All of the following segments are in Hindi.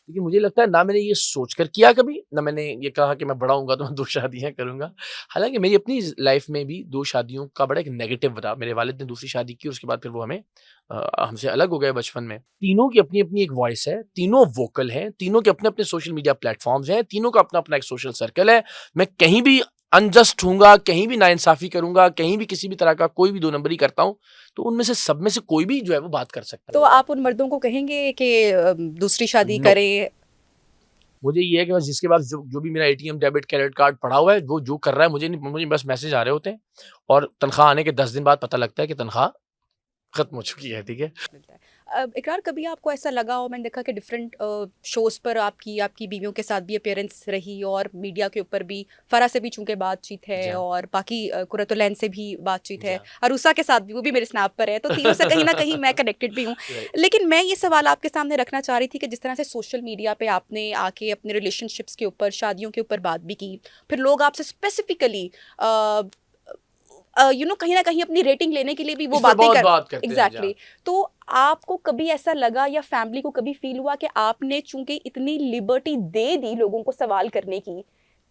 लेकिन मुझे लगता है ना मैंने ये सोचकर किया कभी, ना मैंने ये कहा कि मैं बड़ा होऊँगा तो मैं 2 शादियाँ करूँगा। हालाँकि मेरी अपनी लाइफ़ में भी 2 शादियों का बड़ा एक नेगेटिव रहा। मेरे वालिद ने दूसरी शादी की और उसके बाद फिर वो हमसे अलग हो गए बचपन में। तीनों की अपनी-अपनी एक वॉइस है, तीनों वोकल हैं, तीनों के अपने-अपने सोशल मीडिया प्लेटफ़ॉर्म्स हैं, तीनों का अपना-अपना एक सोशल सर्कल है। मैं कहीं भी अनजस्ट होऊँगा, कहीं भी नाइंसाफ़ी करूँगा, कहीं भी किसी भी तरह का कोई भी 2 नंबरी करता हूँ, तो उनमें से सब में से कोई भी जो है वो बात कर सकता तो है। आप उन मर्दों को कहेंगे कि दूसरी शादी नो। करें? मुझे ये है कि बस जिसके पास जो जो भी मेरा एटीएम, डेबिट, क्रेडिट कार्ड पड़ा हुआ है, वो जो कर रहा है मुझे बस मैसेज आ रहे होते हैं और तनख्वाह आने के 10 दिन बाद पता लगता है कि तनख्वाह खत्म हो चुकी है, ठीक है? मिलता है। इकरार, कभी आपको ऐसा लगा हो, मैंने देखा कि डिफरेंट शोज़ पर आपकी आपकी बीवियों के साथ भी अपीयरेंस रही और मीडिया के ऊपर भी, फरा से भी चूँकि बातचीत है जी हाँ, और बाकी कुरतुलैन से भी बातचीत जी है, हाँ। अरूसा के साथ भी, वो भी मेरे स्नैप पर है, तो तीनों से कहीं न कहीं मैं कनेक्टेड भी हूँ। राइट। लेकिन मैं ये सवाल आपके सामने रखना चाह रही थी कि जिस तरह से सोशल मीडिया पे आपने आके अपने रिलेशनशिप्स के ऊपर, शादियों के ऊपर बात भी की, फिर लोग आपसे स्पेसिफिकली कहीं न कहीं अपनी रेटिंग लेने के लिए भी वो इस पर बातें बहुत कर बात करते हैं, जी एग्ज़ैक्टली। हाँ। तो आपको कभी ऐसा लगा या फैमिली को कभी फ़ील हुआ कि आपने चूँकि इतनी लिबर्टी दे दी लोगों को सवाल करने की,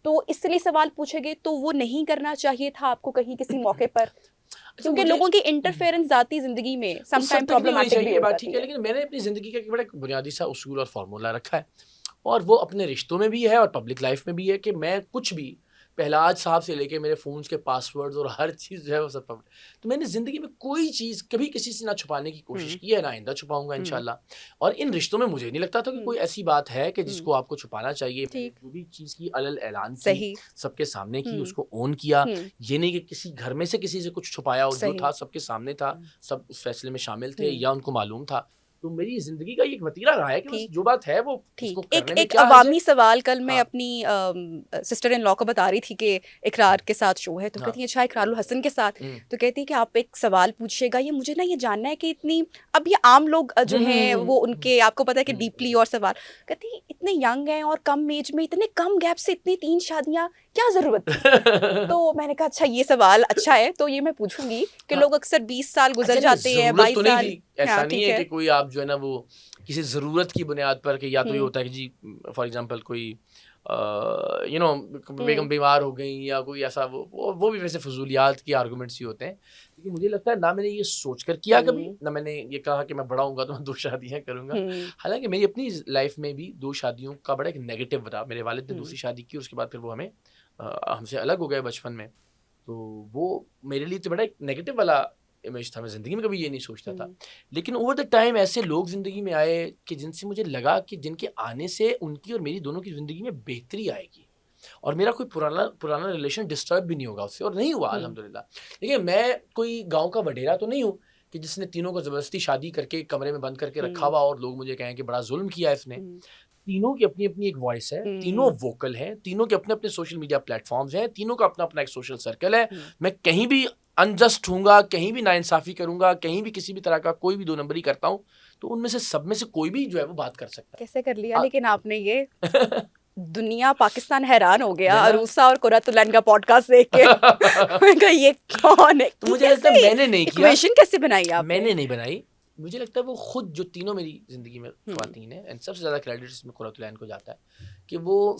तो इसलिए सवाल पूछे गए तो वो नहीं करना चाहिए था आपको कहीं किसी मौके पर? अच्छा क्योंकि मुझे लोगों की इंटरफेरेंस ज़ाती ज़िंदगी में उस सम हद टाइम तक नहीं होनी प्रॉब्लमैटिक चाहिए, भी ये हो बात ठीक जाती है, है। लेकिन मैंने अपनी ज़िंदगी का एक बड़ा बुनियादी सा उसूल और फ़ॉर्मूला रखा है और वो अपने रिश्तों में भी है और पब्लिक लाइफ़ में भी है कि मैं कुछ भी पहलाज साहब से लेके मेरे फ़ोन्स के पासवर्ड्स और हर चीज़ जो है वो सब पब्लिक। तो मैंने ज़िंदगी में कोई चीज़ कभी किसी से ना छुपाने की कोशिश हुँ, की है, ना आइंदा छुपाऊँगा हुँ, इंशाल्लाह। और इन रिश्तों में मुझे नहीं लगता था कि हुँ, कोई ऐसी बात है कि हुँ, जिसको आपको छुपाना चाहिए। मैंने ठीक, जो भी चीज़ की अलल ऐलान की, सही, सबके सामने की, हुँ, उसको ओन किया। हुँ, ये नहीं कि किसी घर में से किसी से कुछ छुपाया हो, जो सही, था सबके सामने था। हुँ, सब उस फैसले में शामिल थे हुँ, या उनको मालूम था। तो मेरी ज़िंदगी का ये एक वतीरा रहा है कि बस ठीक। जो बात है वो उसको ठीक। एक करने में एक क्या हर्ज है। अवामी सवाल, कल मैं हाँ, अपनी सिस्टर इन लॉ को बता रही थी कि इकरार के साथ शो है, तो हाँ। कहती है अच्छा इकरारुल हसन के साथ? हुँ। तो कहती है कि आप एक सवाल पूछिएगा, ये मुझे ना ये जानना है कि इतनी, अब ये आम लोग जो हुँ, हुँ, हैं हुँ, वो हुँ, उनके, आपको पता है कि हुँ, डीपली हुँ। और सवाल, कहती है इतने यंग हैं और कम एज में इतने कम गैप से इतनी 3 शादियाँ, क्या ज़रूरत थी? तो मैंने कहा अच्छा ये सवाल अच्छा है, तो ये मैं पूछूँगी कि हाँ, लोग अक्सर 20 साल गुज़र अच्छा नहीं जाते हैं, ज़रूरत तो 22 नहीं साल। थी। ऐसा हाँ, नहीं ठीक है है। कि कोई आप जो है ना वो किसी ज़रूरत की बुनियाद पर कि या तो ये हुँ, होता है कि जी फॉर एग्ज़ाम्पल कोई यू नो हुँ, बेगम बीमार हो गईं या कोई ऐसा वो भी वैसे फ़ुज़ूलियात के आर्गुमेंट्स ही होते हैं। लेकिन मुझे लगता है ना मैंने ये सोचकर किया कभी, हुँ, ना मैंने ये कहा कि मैं बड़ा होऊँगा तो मैं 2 शादियाँ करूँगा। हुँ, हालाँकि मेरी अपनी लाइफ़ में भी 2 शादियों का बड़ा एक नेगेटिव रहा। मेरे वालिद ने हुँ, दूसरी शादी की और उसके बाद फिर वो हमसे अलग हो गए बचपन में। तो वो मेरे लिए तो बड़ा एक नेगेटिव वाला इमेज था, मैं ज़िंदगी में कभी ये नहीं सोचता था। हुँ। लेकिन ओवर द टाइम ऐसे लोग ज़िंदगी में आए कि जिनसे मुझे लगा कि जिनके आने से उनकी और मेरी दोनों की ज़िंदगी में बेहतरी आएगी और मेरा कोई पुराना पुराना रिलेशन डिस्टर्ब भी नहीं होगा उससे और नहीं हुआ हुँ, अल्हम्दुलिल्लाह। देखिए मैं कोई गाँव का वडेरा तो नहीं हूँ कि जिसने तीनों को ज़बरदस्ती शादी करके कमरे में बंद करके रखा हुँ, हुआ और लोग मुझे कहें कि बड़ा ज़ुल्म किया है इसने। हुँ, तीनों की अपनी-अपनी एक वॉइस है, तीनों हुँ, वोकल हैं, तीनों के अपने-अपने सोशल मीडिया प्लेटफ़ॉर्म्स हैं, तीनों का अपना-अपना एक सोशल सर्कल है। हुँ। मैं कहीं भी अनजस्ट होऊँगा, कहीं भी नाइंसाफ़ी करूँगा, कहीं भी किसी भी तरह का कोई भी 2 नंबरी करता हूँ, तो उनमें से सब में से कोई भी जो है वो बात कर सकता कैसे कर लिया है। लेकिन आपने ये? दुनिया, पाकिस्तान हैरान हो गया है ना? अरूसा और कुरातुलैन का पॉडकास्ट देख के। मैंने कहा ये कौन है? तो मुझे लगता है कैसे मैंने नहीं किया, इक्वेशन कैसे बनाई आपने? मैंने नहीं बनाई। मुझे लगता है वो खुद जो तीनों मेरी ज़िंदगी में हुँ, ख़वातीन हैं एंड सबसे ज़्यादा क्रेडिट इसमें कुरतुलैन को जाता है, कि वो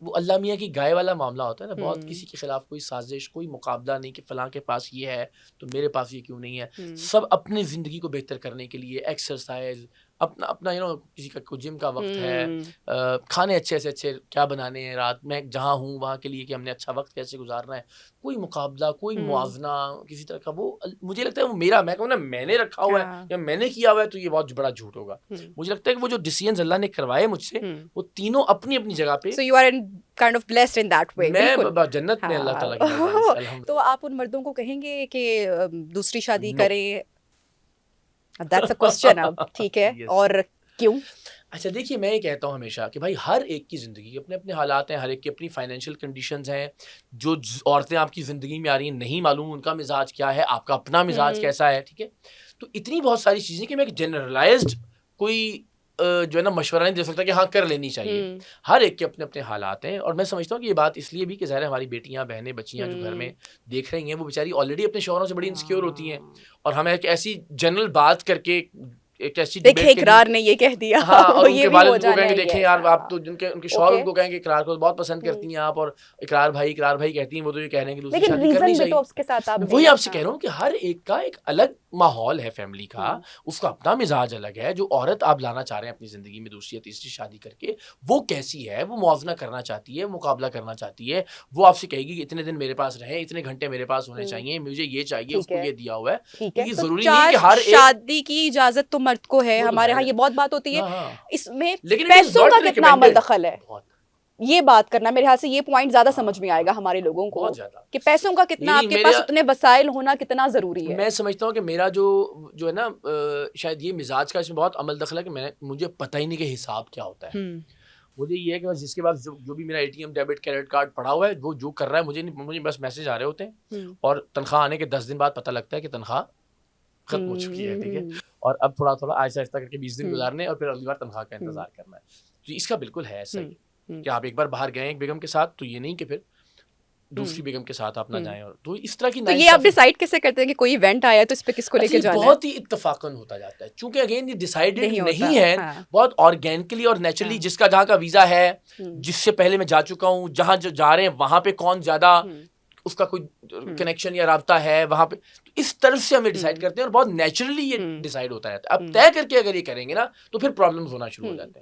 अल्लाह मियाँ की गाय वाला मामला होता है ना, बहुत हुँ, किसी के खिलाफ कोई साज़िश, कोई मुकाबला नहीं कि फ़लाँ के पास ये है, तो मेरे पास ये क्यों नहीं है। हुँ, सब अपनी ज़िंदगी को बेहतर करने के लिए एक्सरसाइज़, अपना अपना किसी का को जिम का वक़्त है, हुँ, खाने अच्छे से अच्छे क्या बनाने हैं रात में जहाँ हूँ वहाँ के लिए कि हमने अच्छा वक़्त कैसे गुज़ारना है। कोई मुकाबला, कोई हुँ, मुआवज़ना किसी तरह का मुझे लगता है वो मेरा मैं कहूँ ना मैंने रखा हुआ है हाँ, या मैंने किया हुआ है तो ये बहुत बड़ा झूठ होगा। हुँ, मुझे लगता है कि वो जो डिसीज़न्स अल्लाह ने करवाए मुझसे, हुँ। वो तीनों अपनी-अपनी जगह पे so you are in kind of blessed in that way, मैं ब बिल्कुल। ब जन्नत में अल्लाह हाँ। ताला की मेहरबानी से तो अल्हम्दुलिल्लाह। आप उन मर्दों को कहेंगे कि दूसरी शादी नो। करें? दैट्स अ क्वेश्चन अब, ठीक है, यस। और क्यों? अच्छा देखिए, मैं ये कहता हूँ हमेशा कि भाई हर एक की ज़िंदगी के अपने-अपने हालात हैं, हर एक की अपनी फाइनेंशियल कंडीशंस हैं। जो औरतें आपकी ज़िंदगी में आ रही हैं, नहीं मालूम उनका मिज़ाज क्या है, आपका अपना मिज़ाज हुँ, कैसा है, ठीक है? तो इतनी बहुत सारी चीज़ें कि मैं एक जनरलाइज़्ड कोई जो है ना मशवरा नहीं दे सकता कि हाँ, कर लेनी चाहिए। हुँ, हर एक के अपने-अपने हालात हैं और मैं समझता हूँ कि ये बात इसलिए भी कि ज़ाहिर है हमारी बेटियाँ, बहनें, बच्चियाँ जो घर हुँ। में देख रही हैं, वो बेचारी ऑलरेडी अपने शौहरों से बड़ी इनसिक्योर होती हैं हाँ। और हम एक ऐसी जनरल बात करके एक ऐसी देखे डिबेट इकरार ने ये कह दिया हाँ, और ये उनके भी वालिद हो उनको जाना कहेंगे है देखें ये, यार आप हाँ, तो उनके शौहर ओके। उनको कहेंगे इकरार को बहुत पसंद करती हैं आप, और इकरार भाई कहती हैं, वो तो ये कह रहे हैं कि दूसरी लेकिन शादी करनी रीजन भी तो चाहिए। उसके साथ आप मैं दें वही ना, आपसे कह हाँ। रहा हूँ कि हर एक का एक अलग माहौल है फैमिली का, हम्म, उसका अपना मिजाज अलग है। जो औरत आप लाना चाह रहे हैं अपनी ज़िंदगी में दूसरी या तीसरी शादी करके, वो कैसी है, वो मुआवजा करना चाहती है, मुकाबला करना चाहती है। वो आपसे कहेगी कि इतने दिन मेरे पास रहें, इतने घंटे मेरे पास होने हम्म, चाहिए, मुझे ये चाहिए, ठीक उसको है, ये दिया हुआ है। ठीक तो है। ये तो ज़रूरी नहीं है कि 4 हर एक शादी की इजाज़त तो मर्द को है, वो तो हमारे यहाँ ज़ाहिर ये है। बहुत बात होती है। हाँ, हाँ। इसमें लेकिन इट इज़ पैसों नॉट का कितना अमल रिकमेंडेड। दखल है? बहुत। ये बात करना मेरे ख्याल से ये पॉइंट ज़्यादा हाँ, समझ में आएगा हाँ, हमारे लोगों को बहुत ज़्यादा। कि पैसों का कितना, नहीं, आपके मेरे पास उतने वसाइल होना कितना ज़रूरी है। मैं समझता हूँ कि मेरा जो है ना शायद ये मिजाज का इसमें बहुत अमल दखल है कि मुझे पता ही नहीं कि हिसाब क्या होता है। हुँ, मुझे ये है कि बस जिसके पास जो भी मेरा एटीएम डेबिट क्रेडिट कार्ड पड़ा हुआ है, वो जो कर रहा है, मुझे बस मैसेज आ रहे होते हैं, हुँ, और तनख्वाह आने के 10 दिन बाद पता लगता है कि तनख्वाह खत्म हो चुकी है, ठीक है? हुँ, और अब थोड़ा-थोड़ा आहिस्ता-आहिस्ता करके 20 दिन हुँ, गुज़ारने हैं, और फिर अगली बार तनख्वाह का हुँ, इंतज़ार करना है। तो इसका बिल्कुल है ऐसा हुँ, ही हुँ, कि आप एक बार बाहर गए एक बेगम के साथ, तो ये नहीं कि फिर हुँ, दूसरी बेगम के साथ आप ना हुँ। जाएँ, और तो इस तरह की तो ये आप नाइंसाफ़ी। डिसाइड कैसे करते हैं कि कोई इवेंट आया है तो इस पे किसको अच्छा, लेके ये जाना है? बहुत ही इत्तफ़ाक़न होता जाता है, चूँकि अगेन ये डिसाइडेड नहीं होता, नहीं है, हाँ, बहुत ऑर्गेनिकली और नेचुरली, हाँ, जिसका जहाँ का वीज़ा है, हुँ, जिससे पहले मैं जा चुका हूँ, जहाँ जो जा रहे हैं वहाँ पे कौन ज़्यादा हुँ, उसका कोई हुँ, कनेक्शन या राब्ता है वहाँ पे, तो इस तरह से हमें डिसाइड हुँ, करते हैं, और बहुत नेचुरली ये हुँ, डिसाइड होता रहता है। अब हुँ, तय करके अगर ये करेंगे ना, तो फिर प्रॉब्लम्स होना शुरू हो हुँ। जाते हैं।